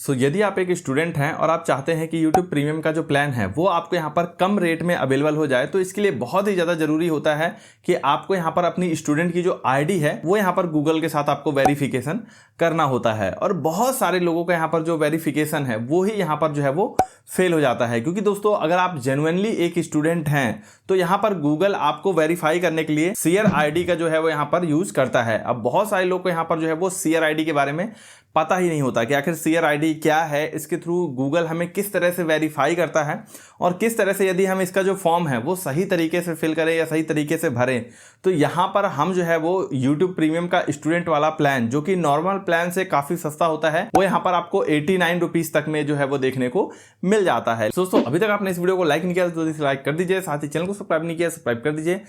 यदि आप एक स्टूडेंट हैं और आप चाहते हैं कि YouTube प्रीमियम का जो प्लान है वो आपको यहाँ पर कम रेट में अवेलेबल हो जाए, तो इसके लिए बहुत ही ज़्यादा ज़रूरी होता है कि आपको यहाँ पर अपनी स्टूडेंट की जो आईडी है वो यहाँ पर गूगल के साथ आपको वेरिफिकेशन करना होता है। और बहुत सारे लोगों का यहाँ पर जो वेरिफिकेशन है वो ही यहाँ पर जो है वो फेल हो जाता है, क्योंकि दोस्तों अगर आप जेन्युइनली एक स्टूडेंट हैं तो यहाँ पर गूगल आपको वेरीफाई करने के लिए शेयर आईडी का जो है वो यहाँ पर यूज करता है। अब बहुत सारे लोग को यहाँ पर जो है वो शेयर आईडी के बारे में पता ही नहीं होता कि आखिर शेयर आईडी क्या है, इसके थ्रू गूगल हमें किस तरह से वेरीफाई करता है और किस तरह से यदि हम इसका जो फॉर्म है वो सही तरीके से फिल करें या सही तरीके से भरें। तो यहाँ पर हम जो है वो YouTube प्रीमियम का स्टूडेंट वाला प्लान, जो कि नॉर्मल प्लान से काफ़ी सस्ता होता है, वो यहाँ पर आपको 89 रुपीज़ तक में जो है वो देखने को मिल जाता है। दोस्तों अभी तक आपने इस वीडियो को लाइक नहीं किया तो जल्दी से लाइक कर दीजिए, साथ ही चैनल को सब्सक्राइब नहीं किया सब्सक्राइब कर दीजिए।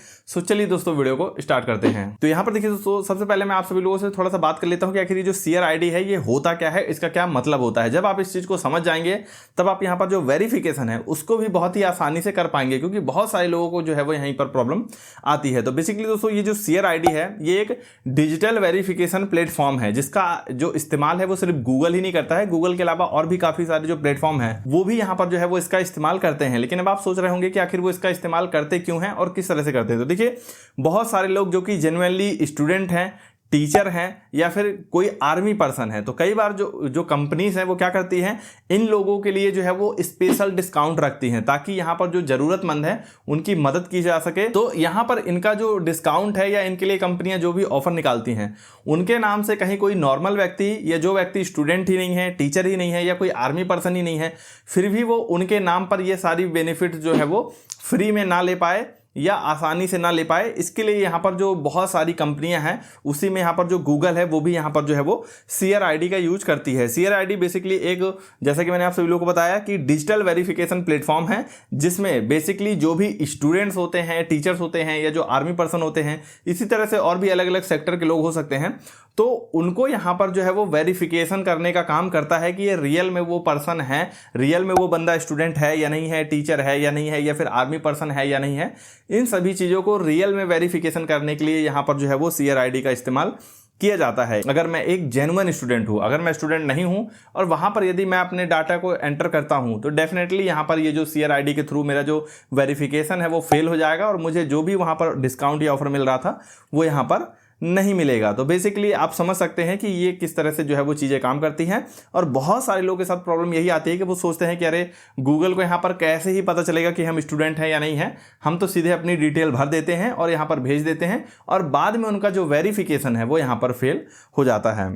चलिए दोस्तों वीडियो को स्टार्ट करते हैं। तो यहाँ पर देखिए दोस्तों, सबसे पहले मैं आप सभी लोगों से थोड़ा सा बात कर लेता हूँ कि आखिर ये जो शेयर आईडी है ये होता क्या है, इसका क्या मतलब होता है। जब आप इस चीज को समझ जाएंगे तब आप यहाँ पर जो वेरिफिकेशन है उसको भी बहुत ही आसानी से कर पाएंगे, क्योंकि बहुत सारे लोगों को जो है वो यहीं पर प्रॉब्लम आती है। तो बेसिकली दोस्तों ये जो शेयर आईडी है ये एक डिजिटल वेरिफिकेशन प्लेटफॉर्म है, जिसका जो इस्तेमाल है वो सिर्फ गूगल ही नहीं करता है, गूगल के अलावा और भी काफी सारे जो प्लेटफॉर्म है वो भी यहाँ पर जो है वो इसका इस्तेमाल करते हैं। लेकिन अब आप सोच रहे होंगे कि आखिर वो इसका इस्तेमाल करते क्यों हैं और किस तरह से करते हैं। तो देखिए, बहुत सारे लोग जो कि जेन्युइनली स्टूडेंट हैं, टीचर हैं या फिर कोई आर्मी पर्सन है, तो कई बार जो कंपनीज हैं वो क्या करती हैं, इन लोगों के लिए जो है वो स्पेशल डिस्काउंट रखती हैं ताकि यहाँ पर जो जरूरतमंद है उनकी मदद की जा सके। तो यहाँ पर इनका जो डिस्काउंट है या इनके लिए कंपनियां जो भी ऑफर निकालती हैं उनके नाम से कहीं कोई नॉर्मल व्यक्ति या जो व्यक्ति स्टूडेंट ही नहीं है, टीचर ही नहीं है या कोई आर्मी पर्सन ही नहीं है, फिर भी वो उनके नाम पर ये सारी बेनिफिट जो है वो फ्री में ना ले पाए या आसानी से ना ले पाए, इसके लिए यहाँ पर जो बहुत सारी कंपनियां हैं उसी में यहाँ पर जो गूगल है वो भी यहाँ पर जो है वो शेयर आईडी का यूज करती है। शेयर आईडी बेसिकली एक, जैसा कि मैंने आप सभी लोगों को बताया कि डिजिटल वेरिफिकेशन प्लेटफॉर्म है, जिसमें बेसिकली जो भी स्टूडेंट्स होते हैं, टीचर्स होते हैं या जो आर्मी पर्सन होते हैं, इसी तरह से और भी अलग अलग सेक्टर के लोग हो सकते हैं, तो उनको यहाँ पर जो है वो वेरिफिकेशन करने का काम करता है कि ये रियल में वो पर्सन है, रियल में वो बंदा स्टूडेंट है या नहीं है, टीचर है या नहीं है, या फिर आर्मी पर्सन है या नहीं है। इन सभी चीज़ों को रियल में वेरिफिकेशन करने के लिए यहाँ पर जो है वो शेयर आईडी का इस्तेमाल किया जाता है। अगर मैं एक जेन्युइन स्टूडेंट हूँ, अगर मैं स्टूडेंट नहीं हूँ और वहाँ पर यदि मैं अपने डाटा को एंटर करता हूँ, तो डेफिनेटली यहाँ पर ये जो शेयर आईडी के थ्रू मेरा जो वेरिफिकेशन है वो फेल हो जाएगा और मुझे जो भी वहाँ पर डिस्काउंट या ऑफर मिल रहा था वो यहाँ पर नहीं मिलेगा। तो बेसिकली आप समझ सकते हैं कि ये किस तरह से जो है वो चीज़ें काम करती हैं। और बहुत सारे लोगों के साथ प्रॉब्लम यही आती है कि वो सोचते हैं कि अरे गूगल को यहाँ पर कैसे ही पता चलेगा कि हम स्टूडेंट हैं या नहीं हैं, हम तो सीधे अपनी डिटेल भर देते हैं और यहाँ पर भेज देते हैं और बाद में उनका जो वेरिफिकेशन है वो यहाँ पर फेल हो जाता है।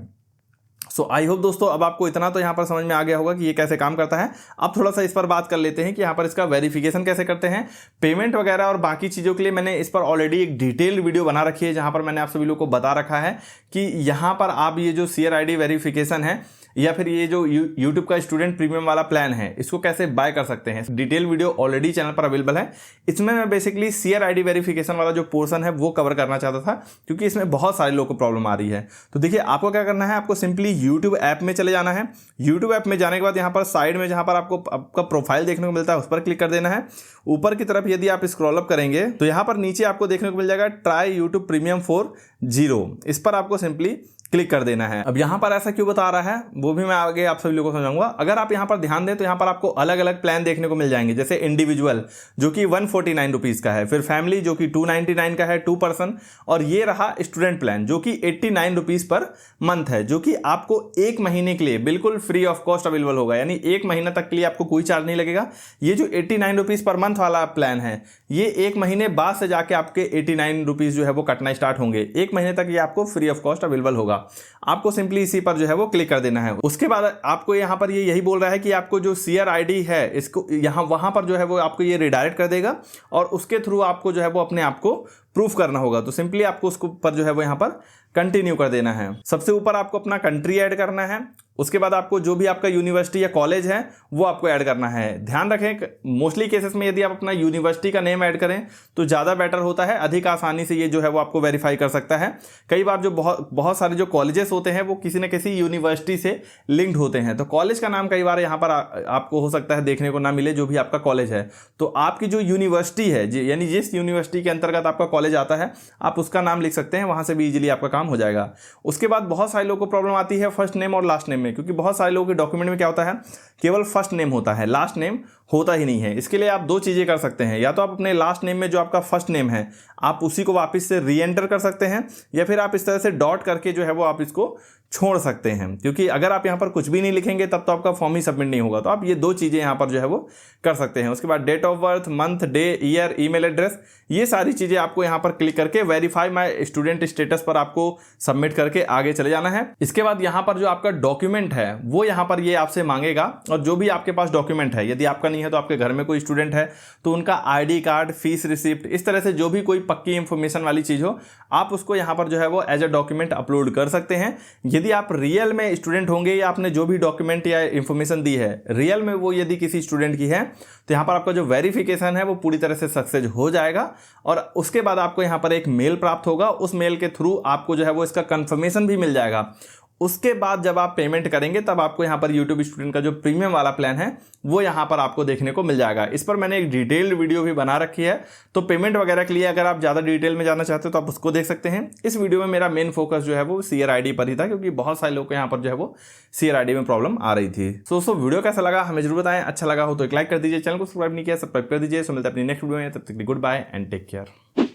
सो आई होप दोस्तों अब आपको इतना तो यहाँ पर समझ में आ गया होगा कि ये कैसे काम करता है। अब थोड़ा सा इस पर बात कर लेते हैं कि यहाँ पर इसका वेरिफिकेशन कैसे करते हैं। पेमेंट वगैरह और बाकी चीज़ों के लिए मैंने इस पर ऑलरेडी एक डिटेल वीडियो बना रखी है, जहाँ पर मैंने आप सभी लोगों को बता रखा है कि यहाँ पर आप ये जो शेयर आईडी वेरिफिकेशन है या फिर ये जो YouTube का स्टूडेंट प्रीमियम वाला प्लान है इसको कैसे बाय कर सकते हैं। डिटेल वीडियो ऑलरेडी चैनल पर अवेलेबल है। इसमें मैं बेसिकली शेयर आईडी वेरिफिकेशन वाला जो पोर्शन है वो कवर करना चाहता था, क्योंकि इसमें बहुत सारे लोगों को प्रॉब्लम आ रही है। तो देखिए, आपको क्या करना है, आपको सिंपली YouTube ऐप में चले जाना है। YouTube ऐप में जाने के बाद यहाँ पर साइड में जहाँ पर आपको आपका प्रोफाइल देखने को मिलता है उस पर क्लिक कर देना है। ऊपर की तरफ यदि आप स्क्रॉल अप करेंगे तो यहाँ पर नीचे आपको देखने को मिल जाएगा ट्राई YouTube प्रीमियम फॉर 0। इस पर आपको सिंपली क्लिक कर देना है। अब यहाँ पर ऐसा क्यों बता रहा है वो भी मैं आगे आप सभी लोगों को समझाऊंगा। अगर आप यहाँ पर ध्यान दें तो यहाँ पर आपको अलग अलग प्लान देखने को मिल जाएंगे, जैसे इंडिविजुअल जो कि 149 रुपीज़ का है, फिर फैमिली जो कि 299 का है 2 पर्सन, और ये रहा स्टूडेंट प्लान जो कि 89 रुपीज़ पर मंथ है, जो कि आपको एक महीने के लिए बिल्कुल फ्री ऑफ कॉस्ट अवेलेबल होगा, यानी एक महीना तक के लिए आपको कोई चार्ज नहीं लगेगा। ये जो 89 रुपीज़ पर मंथ वाला प्लान है ये एक महीने बाद से जाके आपके 89 रुपीज़ जो है वो कटना स्टार्ट होंगे। एक महीने तक ये आपको फ्री ऑफ कॉस्ट अवेलेबल होगा। आपको सिंपली इसी पर जो है वो क्लिक कर देना है। उसके बाद आपको यहाँ पर ये यही बोल रहा है कि आपको जो शेयर आईडी है इसको यहाँ वहाँ पर जो है वो आपको ये रिडायरेक्ट कर देगा और उसके थ्रू आपको जो है वो अपने आप को प्रूफ करना होगा। तो सिंपली आपको उसको पर जो है वो यहाँ पर कंटिन्यू कर देना है। सबसे ऊपर आपको अपना कंट्री ऐड करना है। उसके बाद आपको जो भी आपका यूनिवर्सिटी या कॉलेज है वो आपको ऐड करना है। ध्यान रखें, मोस्टली केसेस में यदि आप अपना यूनिवर्सिटी का नेम ऐड करें तो ज़्यादा बेटर होता है, अधिक आसानी से ये जो है वो आपको वेरीफाई कर सकता है। कई बार जो बहुत सारे जो कॉलेजेस होते हैं वो किसी न किसी यूनिवर्सिटी से लिंक्ड होते हैं, तो कॉलेज का नाम कई बार यहाँ पर आपको हो सकता है देखने को ना मिले जो भी आपका कॉलेज है। तो आपकी जो यूनिवर्सिटी है, यानी जिस यूनिवर्सिटी के अंतर्गत आपका कॉलेज आता है, आप उसका नाम लिख सकते हैं, वहाँ से भी ईजिली आपका काम हो जाएगा। उसके बाद बहुत सारे लोगों को प्रॉब्लम आती है फर्स्ट नेम और लास्ट नेम में, क्योंकि बहुत सारे लोगों के डॉक्यूमेंट में क्या होता है, केवल फर्स्ट नेम होता है, लास्ट नेम होता ही नहीं है। इसके लिए आप दो चीज़ें कर सकते हैं, या तो आप अपने लास्ट नेम में जो आपका फर्स्ट नेम है आप उसी को वापस से री एंटर कर सकते हैं, या फिर आप इस तरह से डॉट करके जो है वो आप इसको छोड़ सकते हैं, क्योंकि अगर आप यहाँ पर कुछ भी नहीं लिखेंगे तब तो आपका फॉर्म ही सबमिट नहीं होगा। तो आप ये दो चीज़ें यहाँ पर जो है वो कर सकते हैं। उसके बाद date of birth, month, day, year, email address, ये सारी चीज़ें आपको यहाँ पर क्लिक करके वेरीफाई माय स्टूडेंट स्टेटस पर आपको सबमिट करके आगे चले जाना है। इसके बाद यहाँ पर जो आपका डॉक्यूमेंट है वो यहाँ पर ये आपसे मांगेगा, और जो भी आपके पास डॉक्यूमेंट है, यदि आपका नहीं है तो आपके घर में कोई स्टूडेंट है तो उनका आईडी कार्ड, फीस रिसिप्ट, इस तरह से जो भी कोई पक्की इंफॉर्मेशन वाली चीज़ हो आप उसको यहाँ पर जो है वो एज अ डॉक्यूमेंट अपलोड कर सकते हैं। यदि आप रियल में स्टूडेंट होंगे या आपने जो भी डॉक्यूमेंट या इंफॉर्मेशन दी है रियल में वो यदि किसी स्टूडेंट की है तो यहाँ पर आपका जो वेरिफिकेशन है वो पूरी तरह से सक्सेस हो जाएगा, और उसके बाद आपको यहाँ पर एक मेल प्राप्त होगा। उस मेल के थ्रू आपको जो है वो इसका कंफर्मेशन भी मिल जाएगा। उसके बाद जब आप पेमेंट करेंगे तब आपको यहाँ पर YouTube स्टूडेंट का जो प्रीमियम वाला प्लान है वो यहाँ पर आपको देखने को मिल जाएगा। इस पर मैंने एक डिटेल्ड वीडियो भी बना रखी है, तो पेमेंट वगैरह के लिए अगर आप ज़्यादा डिटेल में जाना चाहते हो तो आप उसको देख सकते हैं। इस वीडियो में मेरा मेन फोकस जो है वो CRID पर ही था, क्योंकि बहुत सारे लोगों को यहाँ पर जो है वो CRID में प्रॉब्लम आ रही थी। दोस्तों वीडियो कैसा लगा हमें जरूर बताएं, अच्छा लगा हो तो एक लाइक कर दीजिए, चैनल को सब्सक्राइब नहीं किया सब्सक्राइब कर दीजिए। सो मिलते हैं अपनी नेक्स्ट वीडियो में, तब तक goodbye and take care.